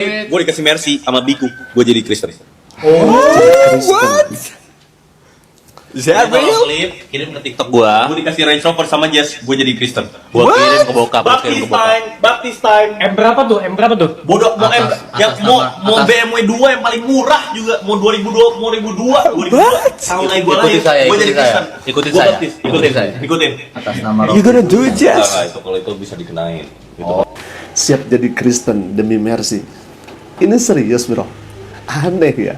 Gue dikasih mercy sama biku, gue jadi Kristen. What? Is that real? Klip, kirim ke TikTok gue dikasih Range Rover sama Jazz, gue jadi Kristen. Gue kirim ke bokap, gua kirim ke bokap. Baptis time. M berapa tuh? M berapa tuh? Bodoh, mau M, yang mau atas. BMW 2 yang paling murah juga, mau 2002, tahun lagi gue lahir, Ikuti saya, gue jadi ikuti saya. Kristen. Ikutin Gua saya. baptis, Ikutin saya. ikutin. Atas nama You gonna do it, Enggak, Jess? itu kalau itu bisa dikenain. Gitu. Oh. Siap jadi Kristen demi mercy. Ini serius bro, aneh ya.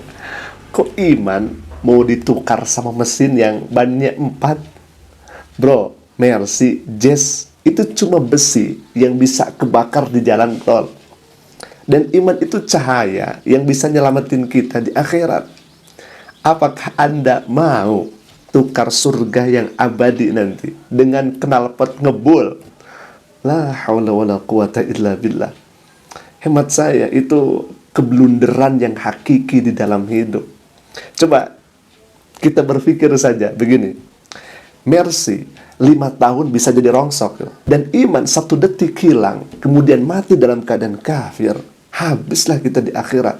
Kok iman mau ditukar sama mesin yang bannya 4? Bro, mercy, Jess, itu cuma besi yang bisa kebakar di jalan tol. Dan iman itu cahaya yang bisa nyelamatin kita di akhirat. Apakah Anda mau tukar surga yang abadi nanti dengan knalpot ngebul? La haula wala quwata illa billah. Hemat saya itu keblunderan yang hakiki di dalam hidup. Coba kita berpikir saja begini. Mercy 5 tahun bisa jadi rongsok, dan iman 1 detik hilang, kemudian mati dalam keadaan kafir. Habislah kita di akhirat.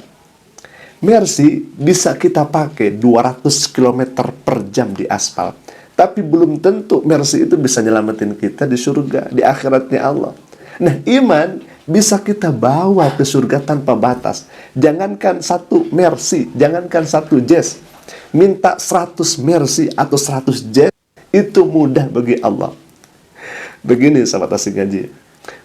Mercy bisa kita pakai 200 km per jam di aspal, tapi belum tentu mercy itu bisa nyelamatin kita di surga, di akhiratnya Allah. Nah, iman bisa kita bawa ke surga tanpa batas. Jangankan 1 mercy, jangankan 1 jazz, minta 100 mercy atau 100 jazz, itu mudah bagi Allah. Begini sahabat asik ngaji,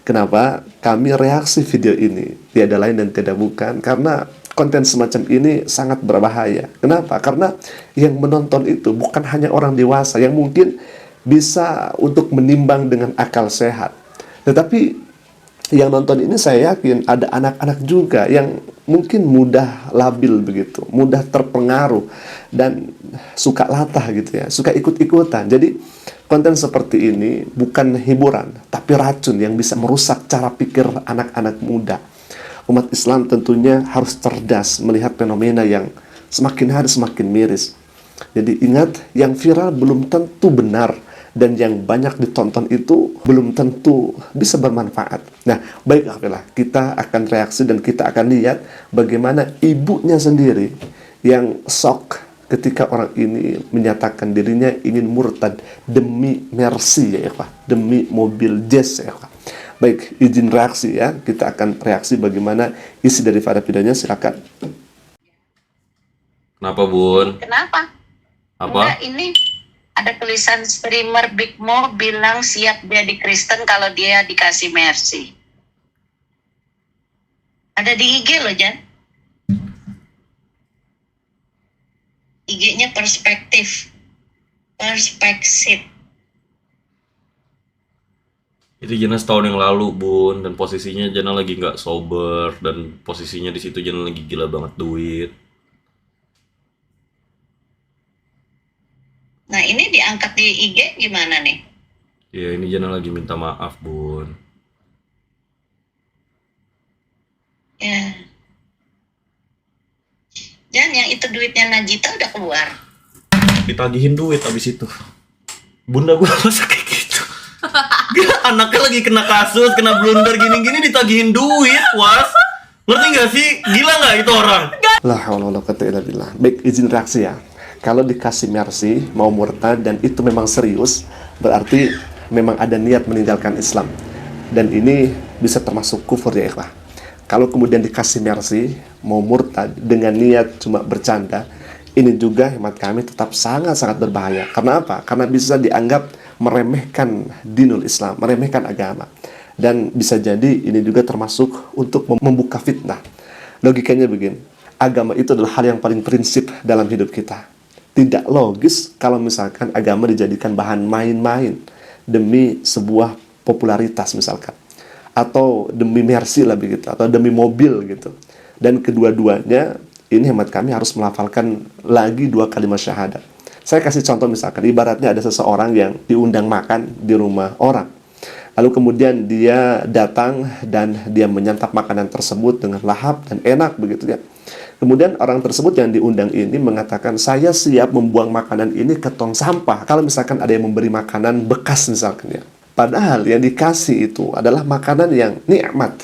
kenapa kami reaksi video ini tiada lain dan tiada bukan karena konten semacam ini sangat berbahaya. Kenapa? Karena yang menonton itu bukan hanya orang dewasa yang mungkin bisa untuk menimbang dengan akal sehat, tetapi yang nonton ini saya yakin ada anak-anak juga yang mungkin mudah labil begitu, mudah terpengaruh dan suka latah gitu ya, suka ikut-ikutan. Jadi konten seperti ini bukan hiburan, tapi racun yang bisa merusak cara pikir anak-anak muda. Umat Islam tentunya harus cerdas melihat fenomena yang semakin hari semakin miris. Jadi ingat, yang viral belum tentu benar, dan yang banyak ditonton itu belum tentu bisa bermanfaat. Nah, baik akhirnya kita akan reaksi dan kita akan lihat bagaimana ibunya sendiri yang shock ketika orang ini menyatakan dirinya ingin murtad demi mercy ya ikhwah, demi mobil jazz ya ikhwah. Baik, izin reaksi ya. Kita akan reaksi bagaimana isi daripada videonya, silakan. Kenapa Bun? Kenapa? Apa? Enggak, ini ada tulisan streamer Big Mo bilang siap jadi Kristen kalau dia dikasih mercy. Ada di IG loh, Jan. IG-nya perspektif. Perspektif. Itu Jana setahun yang lalu Bun, dan posisinya Jana lagi nggak sober, dan posisinya di situ Jana lagi gila banget duit. Nah, ini diangkat di IG gimana nih? Ya ini Jana lagi minta maaf Bun. Ya. Jan, yang itu duitnya Najita udah keluar. Ditagihin duit abis itu. Bunda gue masa kayak gitu. Gila, anaknya lagi kena kasus, kena blunder gini-gini ditagihin duit, was. Ngerti gak sih? Gila gak itu orang? La haula wala quwata illa billah. Baik, izin reaksi ya. Kalau dikasih mercy, mau murtad, dan itu memang serius, berarti memang ada niat meninggalkan Islam. Dan ini bisa termasuk kufur ya ikhwah. Kalau kemudian dikasih mercy, mau murtad dengan niat cuma bercanda, ini juga hemat kami tetap sangat-sangat berbahaya. Karena apa? Karena bisa dianggap meremehkan dinul Islam, meremehkan agama. Dan bisa jadi ini juga termasuk untuk membuka fitnah. Logikanya begini, agama itu adalah hal yang paling prinsip dalam hidup kita. Tidak logis kalau misalkan agama dijadikan bahan main-main demi sebuah popularitas misalkan, atau demi mercy lah begitu, atau demi mobil gitu. Dan kedua-duanya ini hemat kami harus melafalkan lagi 2 kalimat syahadat. Saya kasih contoh misalkan, ibaratnya ada seseorang yang diundang makan di rumah orang, lalu kemudian dia datang dan dia menyantap makanan tersebut dengan lahap dan enak begitu ya. Kemudian orang tersebut yang diundang ini mengatakan, saya siap membuang makanan ini ke tong sampah kalau misalkan ada yang memberi makanan bekas misalkan ya. Padahal yang dikasih itu adalah makanan yang nikmat,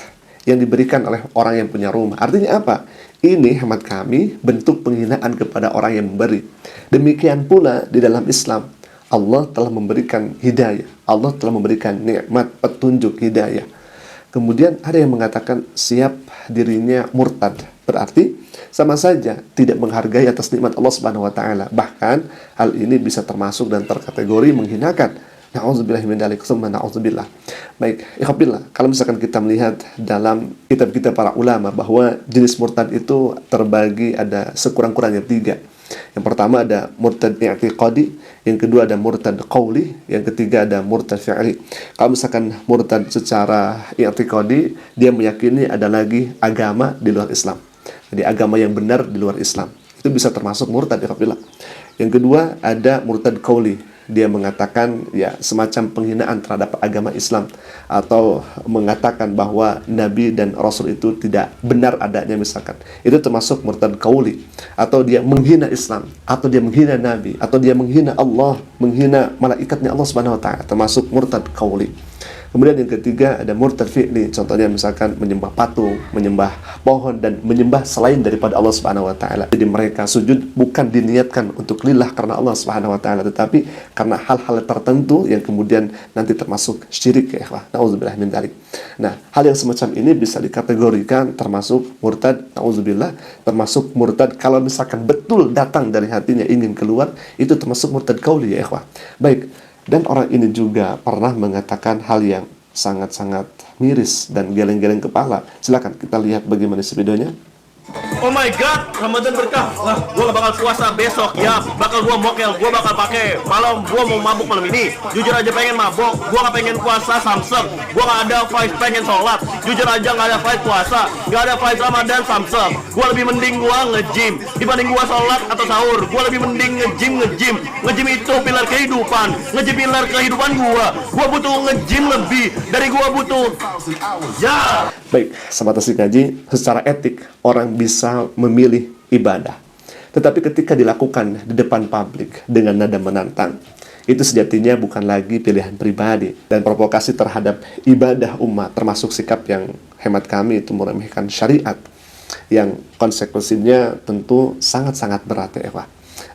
yang diberikan oleh orang yang punya rumah. Artinya apa? Ini hemat kami bentuk penghinaan kepada orang yang memberi. Demikian pula di dalam Islam, Allah telah memberikan hidayah, Allah telah memberikan nikmat petunjuk hidayah. Kemudian ada yang mengatakan siap dirinya murtad. Berarti sama saja tidak menghargai atas nikmat Allah Subhanahu wa taala. Bahkan hal ini bisa termasuk dan terkategori menghinakan. Na'udzubillah min dzalik, summa na'udzubillah. Baik, ikhwatillah, kalau misalkan kita melihat dalam kitab-kitab para ulama bahwa jenis murtad itu terbagi ada sekurang-kurangnya 3. Yang pertama ada murtad i'tiqadi, yang kedua ada murtad qauli, yang ketiga ada murtad fi'li. Kalau misalkan murtad secara i'tiqadi, dia meyakini ada lagi agama di luar Islam. Jadi agama yang benar di luar Islam. Itu bisa termasuk murtad, ikhwatillah. Yang kedua ada murtad qauli. Dia mengatakan ya semacam penghinaan terhadap agama Islam, atau mengatakan bahwa Nabi dan Rasul itu tidak benar adanya misalkan. Itu termasuk murtad qauli. Atau dia menghina Islam, atau dia menghina Nabi, atau dia menghina Allah, menghina malaikatnya Allah Subhanahu wa taala, termasuk murtad qauli. Kemudian yang ketiga ada murtad fi'li, contohnya misalkan menyembah patung, menyembah pohon, dan menyembah selain daripada Allah Subhanahu wa taala. Jadi mereka sujud bukan diniatkan untuk lillah karena Allah Subhanahu wa taala, tetapi karena hal-hal tertentu yang kemudian nanti termasuk syirik, ya ikhwah. Nauzubillah min dzalik. Nah, hal yang semacam ini bisa dikategorikan termasuk murtad, nauzubillah, termasuk murtad kalau misalkan betul datang dari hatinya ingin keluar, itu termasuk murtad qauli, ya ikhwah. Baik. Dan orang ini juga pernah mengatakan hal yang sangat-sangat miris dan geleng-geleng kepala. Silakan kita lihat bagaimana isi videonya. Oh my god, Ramadan berkah. Wah, gua gak bakal puasa besok ya. Bakal gua mokel, gua bakal pakai. Malam gua mau mabuk malam ini. Jujur aja pengen mabuk. Gua gak pengen puasa Samsung. Gua gak ada vibe pengen sholat. Jujur aja gak ada vibe puasa. Gak ada vibe Ramadan Samsung. Gua lebih mending gua nge-gym dibanding gua sholat atau sahur. Gua lebih mending nge-gym. Nge-gym itu pilar kehidupan. Nge-gym pilar kehidupan gua. Gua butuh nge-gym lebih dari gua butuh. Ya. Baik, sahabat Asik Ngaji, secara etik orang bisa memilih ibadah. Tetapi ketika dilakukan di depan publik dengan nada menantang, itu sejatinya bukan lagi pilihan pribadi. Dan provokasi terhadap ibadah umat termasuk sikap yang hemat kami itu meremehkan syariat, yang konsekuensinya tentu sangat-sangat berat, ya Pak.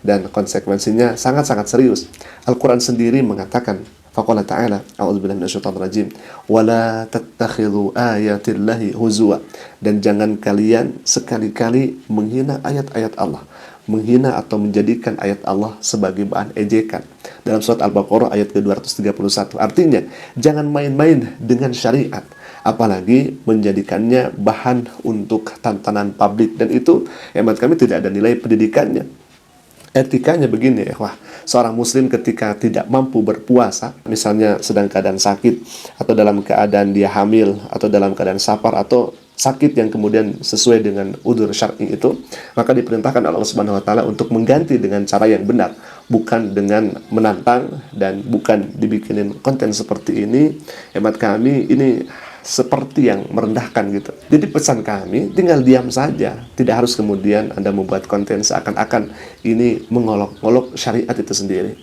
Dan konsekuensinya sangat-sangat serius. Al-Quran sendiri mengatakan, faqala ta'ala, a'udzubillahi minasyaitonir rajim, wala tattakhidhu ayatillahi huzwa, dan jangan kalian sekali-kali menghina ayat-ayat Allah, menghina atau menjadikan ayat Allah sebagai bahan ejekan. Dalam surat Al-Baqarah ayat ke-231. Artinya, jangan main-main dengan syariat, apalagi menjadikannya bahan untuk tontonan publik. Dan itu hemat kami tidak ada nilai pendidikannya. Etikanya begini, ya wah, seorang muslim ketika tidak mampu berpuasa, misalnya sedang keadaan sakit, atau dalam keadaan dia hamil, atau dalam keadaan safar, atau sakit yang kemudian sesuai dengan udzur syar'i itu, maka diperintahkan oleh Allah Subhanahu wa taala untuk mengganti dengan cara yang benar, bukan dengan menantang dan bukan dibikinin konten seperti ini. Hemat kami ini seperti yang merendahkan gitu. Jadi pesan kami, tinggal diam saja. Tidak harus kemudian Anda membuat konten seakan-akan ini mengolok-olok syariat itu sendiri.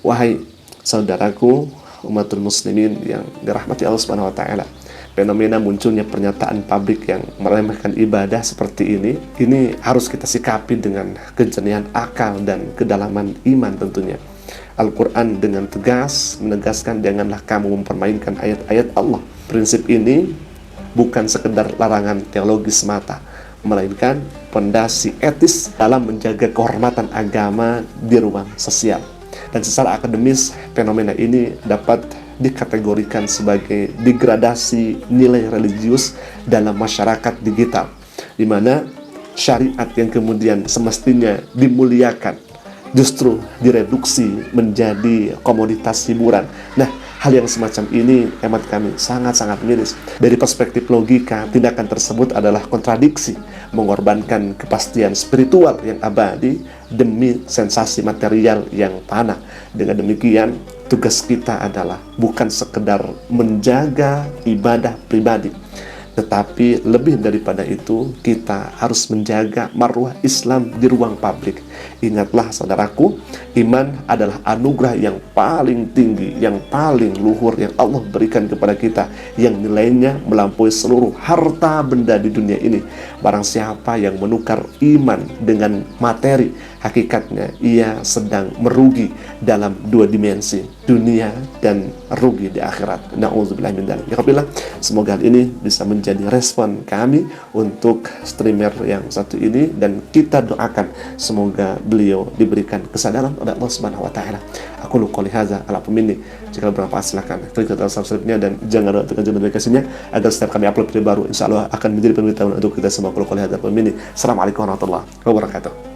Wahai saudaraku, umatul muslimin yang dirahmati Allah Subhanahu wa taala, fenomena munculnya pernyataan publik yang meremehkan ibadah seperti ini harus kita sikapi dengan kejernihan akal dan kedalaman iman tentunya. Al-Quran dengan tegas menegaskan, janganlah kamu mempermainkan ayat-ayat Allah. Prinsip ini bukan sekedar larangan teologis semata, melainkan pondasi etis dalam menjaga kehormatan agama di ruang sosial. Dan secara akademis, fenomena ini dapat dikategorikan sebagai degradasi nilai religius dalam masyarakat digital, di mana syariat yang kemudian semestinya dimuliakan justru direduksi menjadi komoditas hiburan. Nah, hal yang semacam ini hemat kami sangat-sangat miris. Dari perspektif logika, tindakan tersebut adalah kontradiksi, mengorbankan kepastian spiritual yang abadi demi sensasi material yang fana. Dengan demikian, tugas kita adalah bukan sekedar menjaga ibadah pribadi, tetapi lebih daripada itu, kita harus menjaga marwah Islam di ruang publik. Ingatlah saudaraku, iman adalah anugerah yang paling tinggi, yang paling luhur yang Allah berikan kepada kita, yang nilainya melampaui seluruh harta benda di dunia ini. Barang siapa yang menukar iman dengan materi, hakikatnya ia sedang merugi dalam dua dimensi, dunia dan rugi di akhirat. Na'udzubillah min dzalik. Ya Rabbillah, semoga hal ini bisa menjadi respon kami untuk streamer yang satu ini, dan kita doakan semoga beliau diberikan kesadaran oleh Allah Subhanahu wa taala. Aku lu qouli hadza ala pemini. Jika bermanfaat silakan klik tombol subscribe-nya dan jangan lupa tekan notifikasinya agar setiap kami upload video baru insyaallah akan menjadi pemberitahuan untuk kita semua. Aku lu qouli hadza pemini. Assalamualaikum warahmatullahi wabarakatuh.